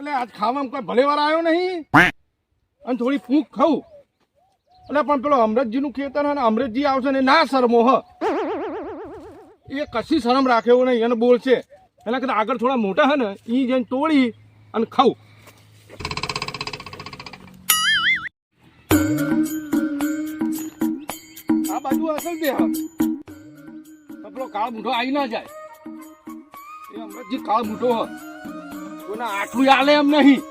એટલે આજ ખાવામાં કોઈ ભલે વાર આવ્યો નહીં અને થોડી ફૂંક ખાઉં એટલે પણ પેલો અમરતજીનું ખેતર અને અમરતજી આવશે ને ના શરમો હ એ કશી શરમ રાખે એવું નહીં એને બોલશે એના કરતા આગળ થોડા મોટા હે ને એ જઈને તોડી અને ખાઉં. આ બાજુ અસલ દે પેલો કાળ મૂઠો આવી ના જાય એ અમરતજી કાળ મૂઠો હ કોઈને આટલું આલે એમ નહીં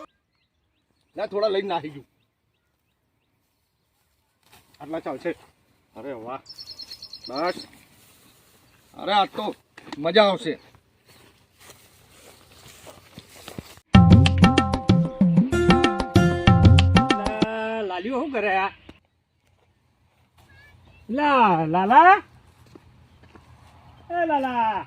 ના થોડા લઈને નાખી ગયું આટલા ચાલશે. અરે વાહ બસ અરે આજ તો મજા આવશે. લાલ્યો શું કરે આ લાલા એ લાલા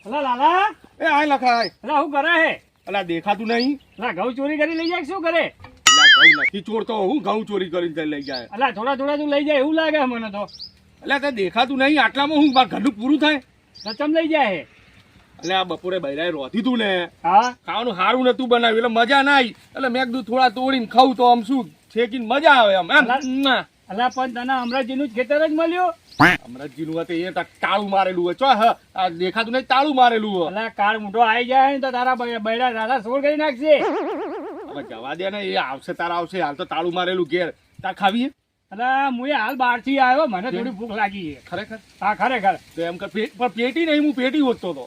અલા લાલા એ આય લખાય અલા શું કરે હે અલા દેખાતું નહીં. અલા ઘઉં ચોરી કરી લઈ જાય શું કરે અલા ઘઉં નથી ચોરતો હું ઘઉં ચોરી કરીને લઈ જાય. અલા થોડા થોડા તું લઈ જાય એવું લાગે મને તો. એટલે તે દેખાતું નહીં આટલામાં હું ઘરનું પૂરું થાય રચમ લઈ જાય એટલે આ બપોરે બૈરાએ રોધી તું ને હા ખાવાનું સારું નતું બનાવ્યું એટલે મજા ના આવી એટલે મેં કીધું થોડા તોડીને ખાવું તો આમ શું છેકીને મજા આવે આમ એમ. અલા પણ તને અમરાજીનું જ ખેતર જ મળ્યું. અમરતજીનું હતું એ તાળું મારેલું હોય ચો આ દેખાતું નહીં તાળું મારેલું હોય. અલા કાળ મોટો આવી જાય ને તો તારા બૈરા દાદા સોળ કરી નાખશે. હવે જવા દે ને એ આવશે તારા આવશે હાલ તો તાળું મારેલું ઘેર તાર ખાવીએ. અલા હું હાલ બહાર થી આવ્યો મને થોડી ભૂખ લાગી છે. ખરેખર હા ખરેખર તો એમ કે પણ પેટી નહીં હું પેટી હોતો હતો.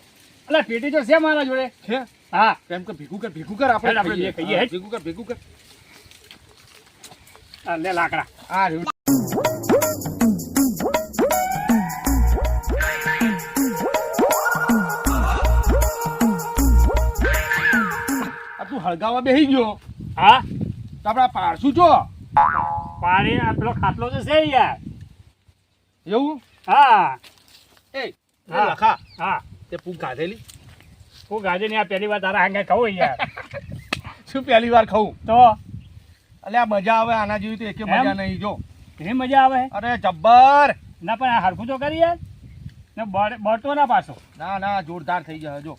અલા પેટી તો છે મારા જોડે છે હા એમ કે ભેગું કર આપણે આપણે કહીએ ભેગું કર લે લાકડા આ રહ્યું. તું હળગાવા બેસી ગયો હા તો આપડા પાડશું છો પાણી આ પેલો ખાટલો તો છે યાર એવું. હા એ હા. લખા હા તે પૂગ ગાધેલી હું ગાજે ને આ પહેલી વાર તારા હાંગે ખાવું યાર શું પહેલી વાર ખાવું તો એટલે આ મજા આવે આના જેવી તો એકે મજા નહીં જો. એ મજા આવે અરે જબ્બર ના પણ આ હરખું તો કરી યાર ને બળતો ના પાછો. ના જોરદાર થઈ જાય જો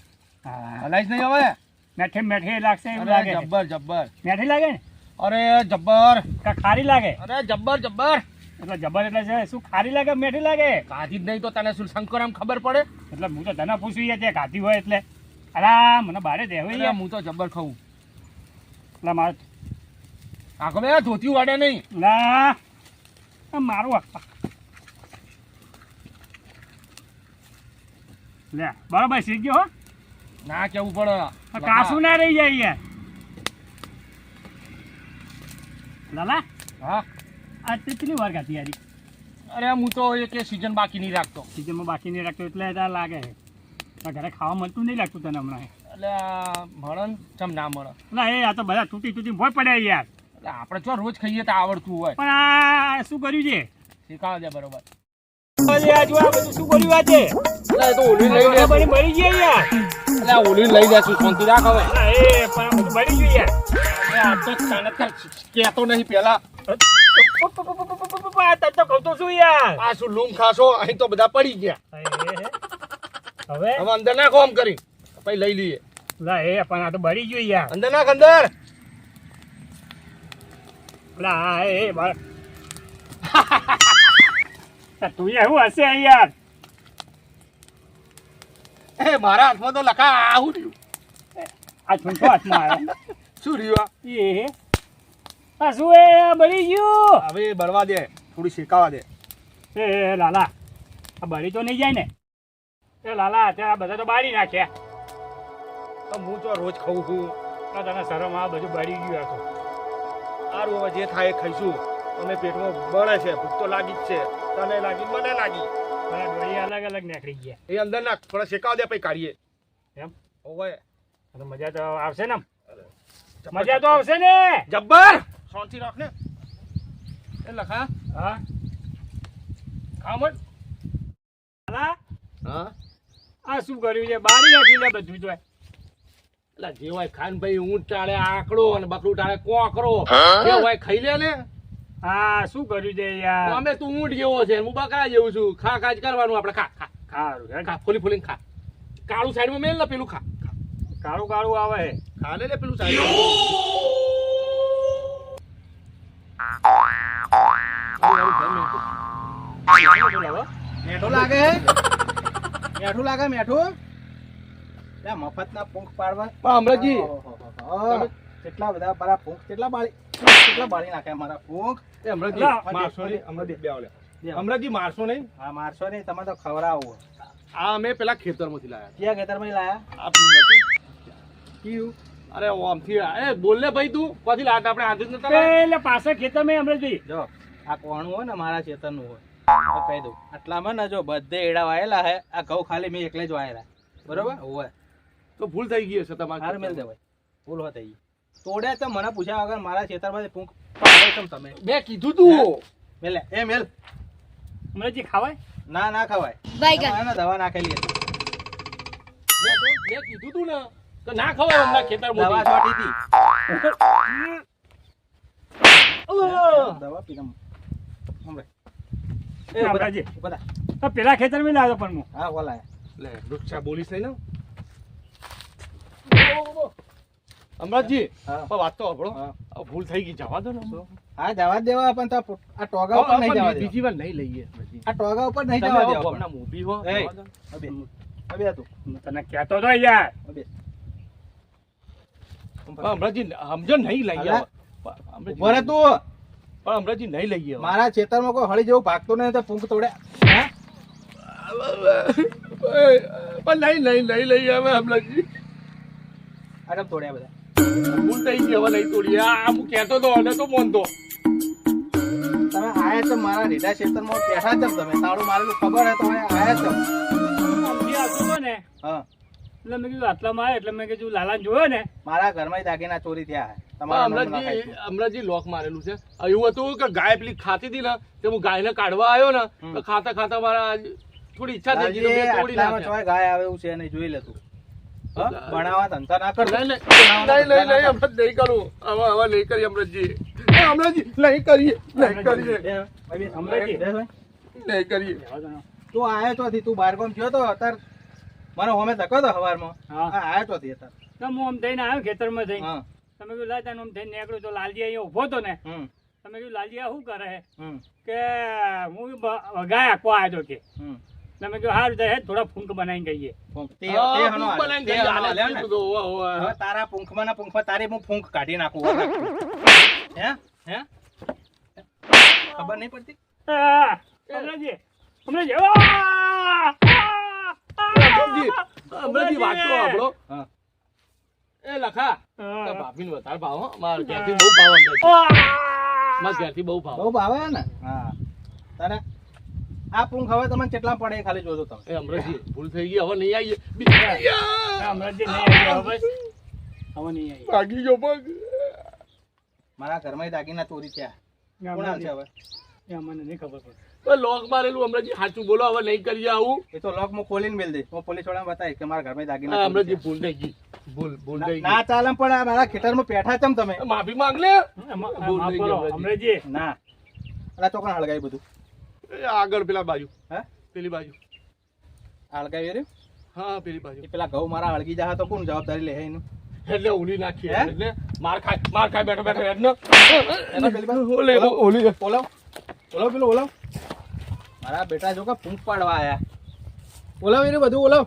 હા હલાઈશ નહીં હવે. મેઠે મેઠે લાગશે એવું અરે લાગે જબ્બર મેઠી લાગે ને અરે જબ્બર કા ખારી લાગે અરે જબ્બર એટલે જબર એટલે છે શું ખારી લાગે મેઠી લાગે કાઢી જ નહીં તો તને શું શંકર આમ ખબર પડે. એટલે હું તો તને પૂછ્યું યાર તે ખાધી હોય એટલે અલા મને બારે દેવું અરે યાર હું તો જબ્બર ખાઉં. એટલે મારે આખો બે ધોતી વાડે નહીં. ના આ મારું લે બરાબર શીખ ગયો હો ના કેવું પડે કાસું ના રહી જાય યાર લાલા હા આ તે કેટલી વાર ખાધી યાર અરે હું તો એક સીઝન બાકી નહીં રાખતો. સિઝનમાં બાકી નહીં રાખતો એટલે તાર લાગે છે ઘરે ખાવા મળતું નહીં લાગતું તને હમણાં એટલે આ મળે ને ચમ ના મળે. ના એ આ તો બધા તૂટી ભોય પડ્યા યાર એટલે આપણે જો રોજ ખાઈએ તો આવડતું હોય. પણ આ શું કર્યું છે શીખાવ દે બરોબર. આ જો આ બધું શું કર્યું આ છે એટલે એ તો ઓલી લઈ લે. બની મરી ગયા યાર એટલે આ ઓલી લઈ લેશું શાંતિ રાખ હવે. ના એ પણ આ બધું બળી ગયું યાર અરે આ તો તને કહેતો નહીં પેલા. આ તને તો કહું તો શું યાર આ શું લૂમ ખાશો અહીં તો બધા પડી ગયા. હવે હવે અંદર નાખો આમ કરી પછી લઈ લઈએ. લા એ પણ આ તો બળી ગયું યાર અંદર નાખ અંદર. લા એ તું એવું હશે યાર એ મારા હાથમાં તો લખા આવું રહ્યું. આ છૂંટો હાથમાં આવ્યો શું રહ્યું એ આ શું એ બળી ગયું હવે બળવા દે થોડી શેકાવા દે. એ લાલા આ બળી તો નહીં જાય ને એ લાલા અત્યારે આ બધા તો બાળી નાખ્યા તો હું તો રોજ ખાઉં છું. આ તને શરમ આ બધું બળી ગયું હતું સારું હવે જે થાય એ ખાઈશું. અમે પેટમાં બળે છે ભૂખ તો લાગી જ છે. તને લાગી મને લાગી. મારા ડોળી અલગ અલગ નીકળી ગયા એ અંદર નાખ થોડા શેકાવા દે પછી કાઢીએ. એમ ઓવે તો મજા તો આવશે ને મજા તો આવશે ને જબ્બર શાંતિ રાખ ને. એ લખા હા ખા મત. લાલા હા આ શું કર્યું છે બાળી નાખ્યું છે બધું તો એટલે જે હોય ખાન ભાઈ ઊંટ ટાળે આંકડો અને બકરું ટાળે કોકરો જે હોય ખાઈ લે ને. હા શું કર્યું છે યાર અમે તું ઊંટ જેવો છે હું બકરા જેવું છું. ખા ખા જ કરવાનું આપણે. ખા ખા ખારું ખા ફૂલી ફૂલીને ખા. કાળું સાઈડમાં મેલ ને પેલું ખા. કાળું કાળું આવે છે. ખાલે લે પેલું સાહેબ મેઠું લાગે મેઠું લાગે મેઠું ત્યાં મફતના પૂંખ પાડવા પણ અમરજી ઓહો. કેટલા બધા મારા પૂંખ કેટલા બાળી નાખે મારા પૂંખ એ અમરજી લા, મારશો નહીં અમરજી બે ઓલે અમરજી મારશો નહીં હા મારશો નહીં તમે તો ખવડાવો આ અમે પેલા ખેતરમાંથી લાયા ક્યાં ખેતરમાં લાયા આ પેલું હતું. કયું અરે ઓમથી એ બોલ ને ભાઈ તું પછી લાટ આપણે હાથ જ નતા લાયા? પેલે પાછળ ખેતરમાં અમરેશભાઈ. જો આ કોણું હોય ને મારા ખેતરનું હોય તો કહી દઉં આટલામાં ને જો બધે એડા વાયેલા હે આ ઘઉં ખાલી મેં એકલે જ વાયેલા બરોબર હોય તો ભૂલ થઈ ગઈ હશે તમારે હાર મેલ દેવાય ભૂલ હોત થઈ તોડ્યા તો મને પૂછ્યા વગર મારા ખેતરમાંથી પૂંખ પાડો છો તમે મેં કીધું તું મેલે એ મેલ અમરેશજી ખાવાય? ના ના ખવાય Baigan. એમાં દવા નાખેલી હતી મેં કીધું તું ને તો ના ખવાય હમણાં ખેતર દવા છોટી હતી દવા પીધા હમણાં એ અમરેશજી. બધા આ પેલા ખેતરમાં લાવ્યો પણ હું. હા બોલાય લે વૃક્ષા બોલીશ નહીં ને અમરજી હા. પણ વાત તો સાંભળો હા. આ ભૂલ થઈ ગઈ જવા દો ને હા જવા જ દેવા પણ તો આ ટોગા ઉપર નહીં જવા દેવા બીજી વાર નહીં લઈએ અમરજી. આ ટોગા ઉપર નહીં તમે જવા આવો દેવા ગામના મોભી હો એ. જવા દો ને. અબે અબે તું હું તને કહેતો તો યાર. અબે પણ અમરજી સમજો નહીં લઈએ અલા. પણ અમરજી- ઉભો રહે તું પણ અમરજી નહીં લઈએ હવે. મારા ખેતરમાં કોઈ હળી જેવું ભાગતો નહીં તો પૂંખ તોડે હે પણ નહીં લઈએ હવે અમરજી આ કેમ તોડ્યા બધા ભૂલ થઈ ગઈ હવે નહીં તોડીએ આ હું કહેતો તો અને તો મોનતો તમે આયા છો મારા રીઢા ખેતરમાં બેઠા છો તમે તાળું મારેલું ખબર હે તો આયા છો આમથી આવતો હતો ને હા એટલે મેં કીધું આટલામાં આવે એટલે મેં કીધું લાલાને જોયો ને મારા ઘરમાં દાગીના ચોરી થયા હે પણ તમારા નામનું અમરજી નાખાય. અમરજી લોક મારેલું છે એવું હતું કે ગાય પેલી ખાતી હતી ને તે હું ગાયને કાઢવા આવ્યો ને તો ખાતા ખાતા મારા થોડી ઈચ્છા થઈ ગઈ તો મેં તોડી આટલામાં નાખ્યા. ચોય ગાય આવે એવું છે નહીં જોઈ લેતું હા ભણાવા ધંધા ના કરતો નહીં, અમરત નહીં કરું હવે નહીં કરીએ અમરતજી અમરતજી નહીં કરીએ અમરેશજી. નહીં કરીએ રહેવા દો ને. તું આયો ચોથી તું બાર ગામ ગયો તો અત્યારે મને હોમે ધક્કો તો હવારમાં હા. હા આયો ચોથી અત્યારે તો હું આમ થઈને આવ્યો ખેતરમાં જઈને. હા તમે કીધું લાય તને આમ થઈને નીકળ્યો તો લાલજી અહીંયા ઊભો હતો ને. હમ તમે કીધું લાલજી આ શું કરે છે? હમ કે હું વગાય આપવા આવ્યો હતો કે. હમ તમે કીધું સારું તો હેડ થોડા ફૂંક બનાવીને કહીએ. તે હનો હાલે. તે હનો હાલે ને. હા, હવે તારા પૂંખમાં ના પૂંખમાં તારી હું ફૂંક કાઢી નાખું હે હે ખબર નહીં પડતી આ, અમરેશજી, અમરેશજી, આ! અમરતજી વાત તો સાંભળો. હા એ લખા હા. તો ભાભીને વધારે ભાવ હો. મારા ઘેરથી બહુ ભાવ અમરતજી. મારા ઘેરથી બહુ ભાવ બહુ ભાવે ને હા તારે આ પૂંખ હવે તમને કેટલા પડે એ ખાલી જોજો તમે એ અમરતજી ભૂલ થઈ ગઈ હવે નહીં આવીએ આ અમરેશજી નહીં આવ્યો હવે બસ. હવે નહીં આવી. ભાગી ગયો પગ મારા ઘરમાં દાગીના ચોરી થયા કોણ હાલશે હવે એ અમને નહીં ખબર પડે. લોક મારેલું અમરતજી સાચું બોલો હવે નહીં કરીએ આવું એ તો લોક હું ખોલીને મેલ દઈશ હું પોલીસ વાળાને બતાવીશ કે મારા ઘરમાં આ દાગીના અમરતજી ચોરી ભૂલ થઈ ગઈ ભૂલ થઈ થયા. ના ચાલે પણ આ મારા ખેતરમાં બેઠા ચમ તમે ગઈ માફી માંગ લે ભૂલ માફ થઈ કરો, ગઈ અમરેશજી. ના અલા ચોકણ હળગાવી બધું એ આગળ પેલા બાજુ હે પેલી બાજુ હળગાવી રહ્યું હા પેલી બાજુ એ પેલા ઘઉં મારા હળગી જાય તો કોણ જવાબદારી લે એનું એટલે ઓલી નાખીએ હે? એટલે માર ખાય બેઠો બેઠો એનો એનો પેલી બાજુ ઓલી ઓલાવ પેલું ઓલાવ મારા બેટા જો કે પૂંખ પાડવા આયા ઓલાવ એને બધું ઓલાવ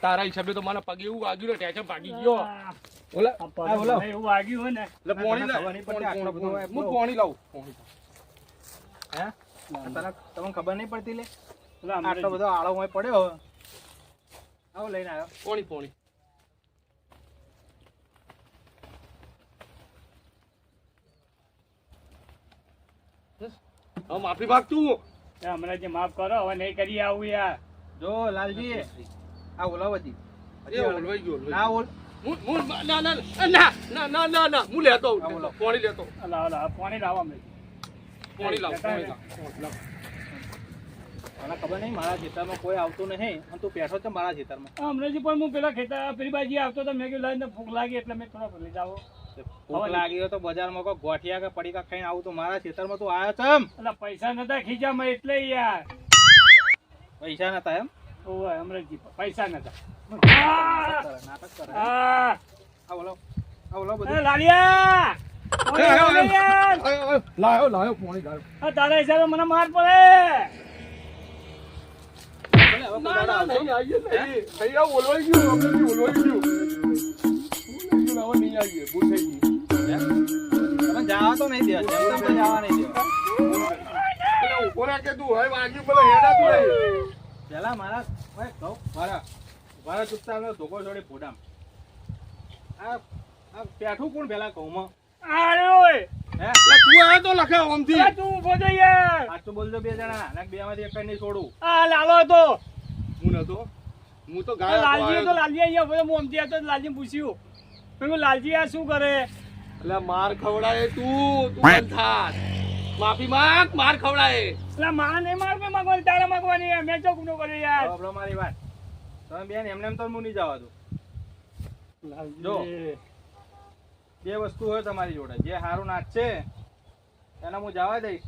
તારા હિસાબે તો મને પગે એવું વાગ્યું ને ટેચમ ભાગી ગયો ઓલાવ આ આ ઓલાવ પગ એવું વાગ્યું હોય ને. એટલે પોણી ખબર નહીં પડતી આટલું બધું હોય. હું પોણી લાવું હે તમને ખબર નહીં પડતી લે પેલા આટલો અમરેશજી. બધો આળો હોય પડ્યો આવો લઈને આવ્યો પોણી હવે માફી માંગ તું એ અમરેશજી માફ કરો હવે નહીં કરીએ આવું યાર. જો લાલજી આ ઓલાવ હતી એ ઓલવાઈ ગયો ના ઓલ ના હું લેતો હા, બોલો. પોણી લેતો લાવો લાવો પાણી લાવો અમરેશજી. પોણી લાવ મને ખબર નહીં મારા ખેતરમાં કોઈ આવતું નહીં અને તું બેઠો છે મારા ખેતરમાં આ અમરેશજી પણ હું પેલા ખેતર પેલી બાજુ આવતો તો મેં કીધું લાઈને ભૂખ લાગી એટલે મેં થોડો લઈ જાઓ. ભૂખ લાગી હોય તો બજારમાં કોઈ ગોઠિયા કે પડીકા ખાઈને આવું તો મારા ખેતરમાં તું આવ્યો છે એમ એટલે પૈસા નતા ખીચામાં એટલે યાર. પૈસા નતા એમ ઓય અમરેશજી પૈસા નતા. નાટક કરે. આ આ ઓલો બધું. એ લાલિયા એ, એ, ઓય, એ, યાર. લાયો પોણી લાયો. આ તારા હિસાબે મને માર પડે. ભલે, હવે કોઈ ના દાડો ના આવશો. નહીં આવીએ નહીં. નહીં આવું, ઓલવાઈ ગયું અમરેજી, ઓલવાઈ ગયું. હવે નહીં આવીએ, ભૂલ થઈ ગઈ. તમે જવા તો નહીં દેવા, જેમ તેમ તો જવા નહીં દેવા. પેલા ઉભો રાખ કે તું હવે વાગ્યું પેલા હેડાતું નહીં. પેલા મારા ઓય, કહું, મારા ચૂપચાપ ધોકો છોડી ફોડામ. આ પેઠું કોણ પેલા કહુંમાં? અરે ઓય હે? એટલે તું આવ્યો તો લખે ઓમથી. અરે તું ઊભો થઈ યાર. સાચું બોલજો બે જણા, અને બે માંથી એક નહીં છોડું. આ લાલો હતો. હું નતો, હું તો આ ગાય લાલજી હતો. લાલજી અહીંયા ઉભો હતો. હું અમથી હતો. લાલજીને પૂછ્યું. મેં કીધું, લાલજી આ શું કરે? એટલે માર ખવડાય તું બંધ થાત. માફી માંગ, માર ખવડાય. એટલે મારા નહીં મારવા માંગવાની, તારા માંગવાની. મેં ચો ગુનો કર્યો યાર. હવે મારી વાત તમે બેન એમને એમ તો હું નહીં જવા દઉં. જો. બે વસ્તુ હોય તમારી જોડે, જે સારું નાચશે એને હું જવા દઈશ,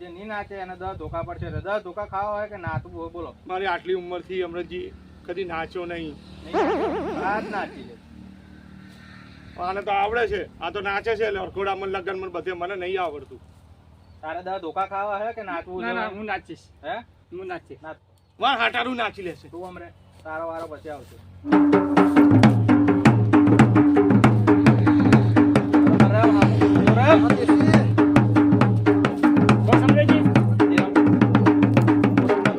જે નહીં નાચે એને 10 ધોકા પડશે. 10 ધોકા ખાવા હોય કે નાચવું હોય બોલો. મારી આટલી ઉંમરથી અમરજી કદી નાચ્યો નહીં. આ જ નાચી લે. આને તો આવડે છે, આ તો નાચે છે એટલે અરખોડામાં લગન મને બધે મને નહીં આવડતું. તારે 10 ધોકા ખાવા હોય કે નાચવું ના ના છે? હું નાચીશ. હે? હું નાચીશ. નાચ. વાર હાટારું નાચી લેશે. તું હમરે તારો વારો પછી આવશે. બસ સમજેજી.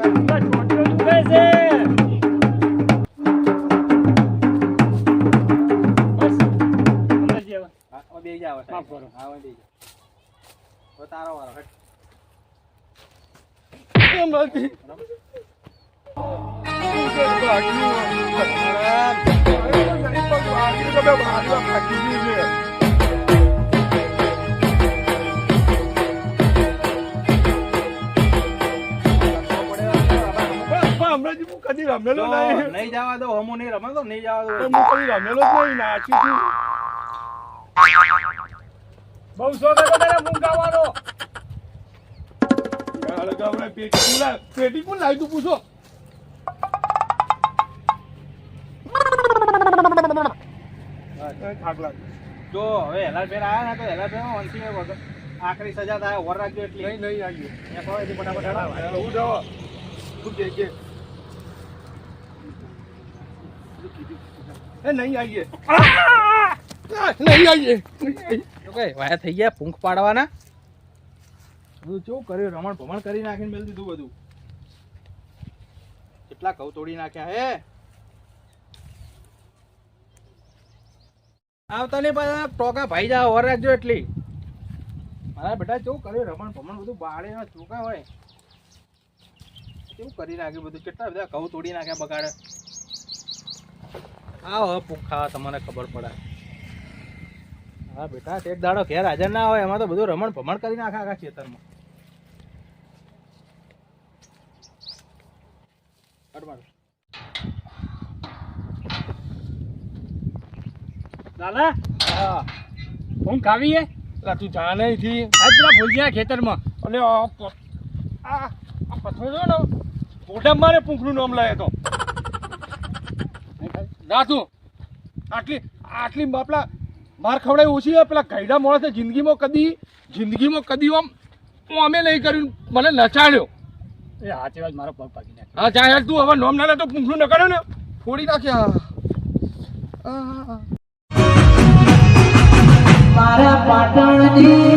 બસ ચોટીઓ દુખે છે. બસ સમજેજી હવે. બે જાવ માફ કરો. હા બે જાવ. તો તારો વારો હટ. અમરજી. અમરજી હું કદી રમેલો નહીં. નહીં જવા દો, હમું નહીં રમે તો નહીં જવા દો. હું કદી રમેલો જ નહીં, નાચ્યું છું. બહુ શોખ હતો તારે મૂંગ ગાવાનો. પેટી કોણ લાવી તું પૂછો. થાક લાગે. જો હવે હેલા ફેર આયા ને તો હેલા ફેર વંશી વગર આખરી સજા થાય ઓર રાખજો એટલી. નહીં નહીં આવીએ. એ કહો એથી ફટાફટ હટાવો. હું જવા તું કે એ નહીં આવીએ. નહીં આવીએ. તો કઈ વાયા થઈ ગયા ફૂંક પાડવાના. બધું કેવું કર્યું, રમણ ભમણ કરી નાખીને મેલ દીધું બધું. કેટલા ઘઉં તોડી નાખ્યા હે. આવતા નહીં પાછા ટોકા ભાઈ જા ઓર રાખજો એટલી. મારા બેટા કેવું કર્યું, રમણ ભમણ બધું બાળે ચોકા હોય કેવું કરી નાખ્યું બધું. કેટલા બધા ઘઉં તોડી નાખ્યા બગાડે. આવો હવે ફૂંક ખાવા તમને ખબર પડે. હા બેટા એક દાડો ઘેર હાજર ના હોય એમાં તો બધું રમણ ભમણ કરી નાખે આખા ખેતરમાં. લાલા હા હું ખાવી હે. એટલે તું જાણે થી આજ પેલા ભૂલજીયા ખેતરમાં. અને આ પથ્થર જો ને મોઢા મારે પૂંખનું નામ લાવે તો ના તું આટલી બાપલા માર ખવડાય ઓછી હોય. પેલા ઘરડા માણસે જિંદગીમાં કદી આમ અમે નહીં કર્યું, મને નચાડ્યો. એ હાચી વાત મારો પગ પાકી નાખ્યો. હા જા યાર તું હવે નોમ ના લે તો પૂંખનું ન કરે ને ફોડી નાખ્યા. મારા પાટણની